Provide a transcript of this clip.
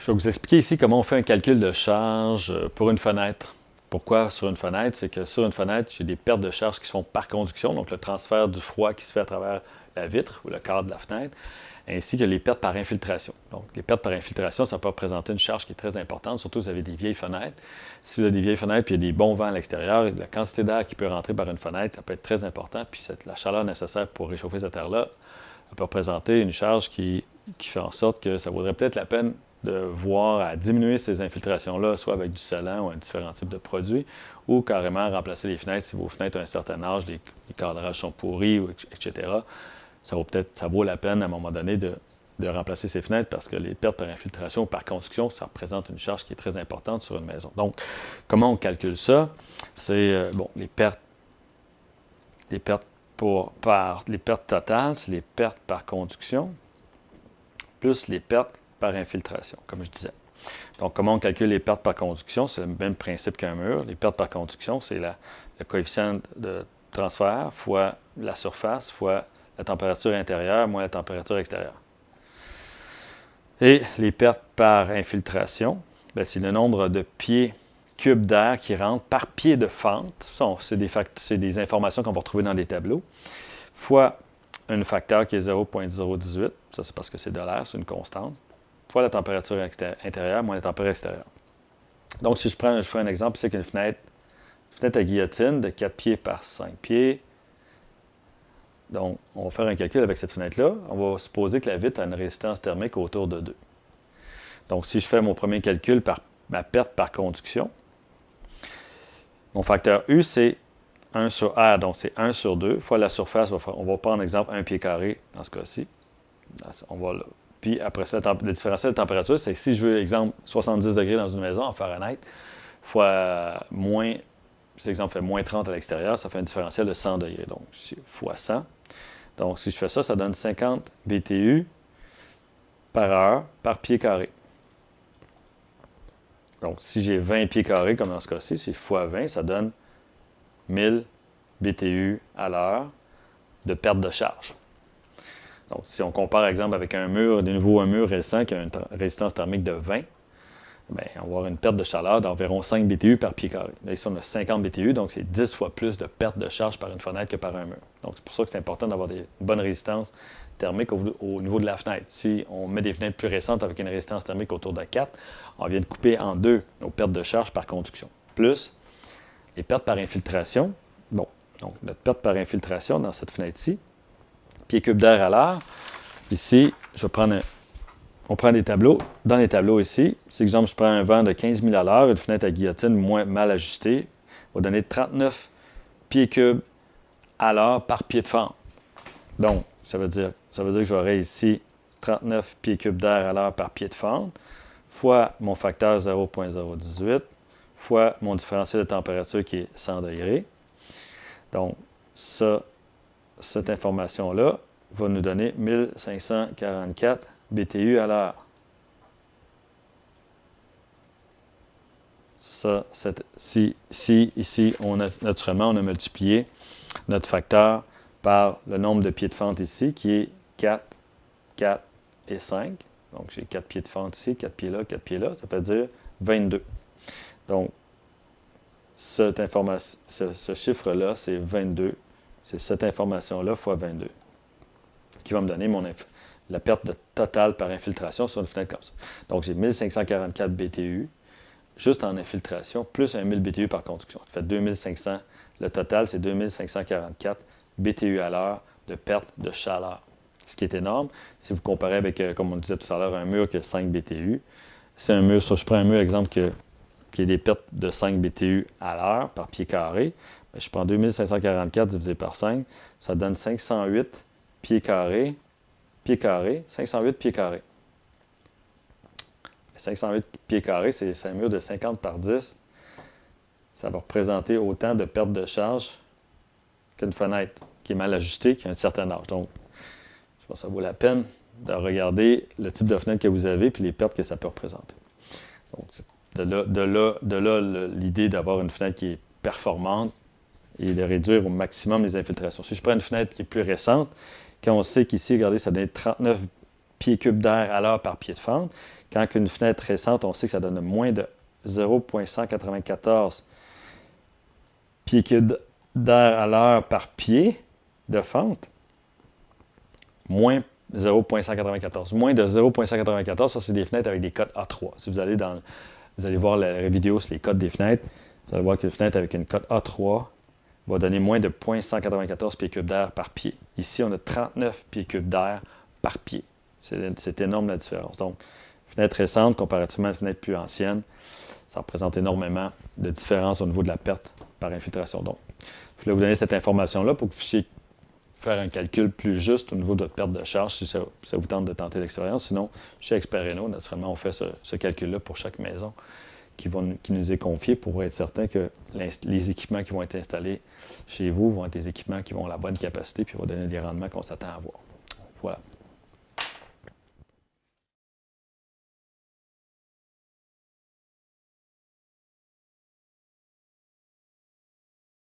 Je vais vous expliquer ici comment on fait un calcul de charge pour une fenêtre. Pourquoi sur une fenêtre? C'est que sur une fenêtre, j'ai des pertes de charge qui se font par conduction, donc le transfert du froid qui se fait à travers la vitre ou le cadre de la fenêtre, ainsi que les pertes par infiltration. Donc, les pertes par infiltration, ça peut représenter une charge qui est très importante, surtout si vous avez des vieilles fenêtres. Si vous avez des vieilles fenêtres et il y a des bons vents à l'extérieur, la quantité d'air qui peut rentrer par une fenêtre, ça peut être très important. Puis la chaleur nécessaire pour réchauffer cette air-là, ça peut représenter une charge qui fait en sorte que ça vaudrait peut-être la peine de voir à diminuer ces infiltrations-là, soit avec du scellant ou un différent type de produit, ou carrément remplacer les fenêtres si vos fenêtres ont un certain âge, les cadrages sont pourris, etc. Ça vaut la peine à un moment donné de remplacer ces fenêtres parce que les pertes par infiltration ou par conduction, ça représente une charge qui est très importante sur une maison. Donc, comment on calcule ça? C'est, les pertes totales, c'est les pertes par conduction, plus les pertes par infiltration, comme je disais. Donc, comment on calcule les pertes par conduction? C'est le même principe qu'un mur. Les pertes par conduction, c'est le coefficient de transfert fois la surface fois la température intérieure moins la température extérieure. Et les pertes par infiltration, c'est le nombre de pieds cubes d'air qui rentrent par pied de fente. C'est des informations qu'on va retrouver dans des tableaux. Fois un facteur qui est 0,018. Ça, c'est parce que c'est de l'air, c'est une constante. Fois la température intérieure moins la température extérieure. Donc, si je fais un exemple, c'est qu'une fenêtre à guillotine de 4 pieds par 5 pieds. Donc, on va faire un calcul avec cette fenêtre-là. On va supposer que la vitre a une résistance thermique autour de 2. Donc, si je fais mon premier calcul par ma perte par conduction, mon facteur U, c'est 1 sur R, donc c'est 1 sur 2, fois la surface, on va prendre exemple 1 pied carré dans ce cas-ci. Puis après ça, le différentiel de température, c'est que si je veux, exemple, 70 degrés dans une maison en Fahrenheit, fois moins, cet exemple fait moins 30 à l'extérieur, ça fait un différentiel de 100 degrés. Donc, fois 100. Donc, si je fais ça, ça donne 50 BTU par heure par pied carré. Donc, si j'ai 20 pieds carrés, comme dans ce cas-ci, c'est fois 20, ça donne 1000 BTU à l'heure de perte de charge. Donc, si on compare, par exemple, avec un mur récent qui a une résistance thermique de 20, on va avoir une perte de chaleur d'environ 5 BTU par pied carré. Là, ici, on a 50 BTU, donc c'est 10 fois plus de perte de charge par une fenêtre que par un mur. Donc, c'est pour ça que c'est important d'avoir une bonne résistance thermique au niveau de la fenêtre. Si on met des fenêtres plus récentes avec une résistance thermique autour de 4, on vient de couper en deux nos pertes de charge par conduction. Plus les pertes par infiltration. Donc notre perte par infiltration dans cette fenêtre-ci, pieds cubes d'air à l'heure. Ici, on prend des tableaux. Dans les tableaux ici, si exemple, je prends un vent de 15 000 à l'heure, une fenêtre à guillotine mal ajustée, va donner 39 pieds cubes à l'heure par pied de fente. Donc, ça veut dire que j'aurai ici 39 pieds cubes d'air à l'heure par pied de fente, fois mon facteur 0,018, fois mon différentiel de température qui est 100 degrés. Donc, cette information-là va nous donner 1544 BTU à l'heure. Ici, naturellement, on a multiplié notre facteur par le nombre de pieds de fente ici, qui est 4, 4 et 5. Donc, j'ai 4 pieds de fente ici, 4 pieds là, 4 pieds là. Ça veut dire 22. Donc, ce chiffre-là, c'est 22. C'est cette information-là fois 22 qui va me donner la perte totale par infiltration sur une fenêtre comme ça. Donc, j'ai 1544 BTU juste en infiltration, plus un 1000 BTU par conduction. Ça fait 2500. Le total, c'est 2544 BTU à l'heure de perte de chaleur. Ce qui est énorme. Si vous comparez avec, comme on disait tout à l'heure, un mur qui a 5 BTU, c'est un mur, je prends un mur, exemple, qui a des pertes de 5 BTU à l'heure par pied carré. Bien, je prends 2544 divisé par 5, ça donne 508 pieds carrés. 508 pieds carrés. 508 pieds carrés, c'est un mur de 50 par 10. Ça va représenter autant de perte de charge qu'une fenêtre qui est mal ajustée, qui a un certain âge. Donc, je pense que ça vaut la peine de regarder le type de fenêtre que vous avez et les pertes que ça peut représenter. Donc, de là l'idée d'avoir une fenêtre qui est performante et de réduire au maximum les infiltrations. Si je prends une fenêtre qui est plus récente, quand on sait qu'ici, regardez, ça donne 39 pieds cubes d'air à l'heure par pied de fente, Quand une fenêtre récente, on sait que ça donne moins de 0,194 pieds cubes d'air à l'heure par pied de fente, moins 0,194. Moins de 0,194, ça c'est des fenêtres avec des cotes A3. Si vous allez voir la vidéo sur les cotes des fenêtres, vous allez voir qu'une fenêtre avec une cote A3 va donner moins de 0,194 pieds cubes d'air par pied. Ici, on a 39 pieds cubes d'air par pied. C'est énorme la différence. Donc, fenêtre récente comparativement à une fenêtre plus ancienne, ça représente énormément de différence au niveau de la perte par infiltration. Donc, je voulais vous donner cette information-là pour que vous puissiez faire un calcul plus juste au niveau de votre perte de charge si ça vous tente de tenter l'expérience. Sinon, chez Expert Réno, naturellement, on fait ce calcul-là pour chaque maison qui nous est confié pour être certain que les équipements qui vont être installés chez vous vont être des équipements qui vont avoir la bonne capacité et vont donner les rendements qu'on s'attend à avoir. Voilà.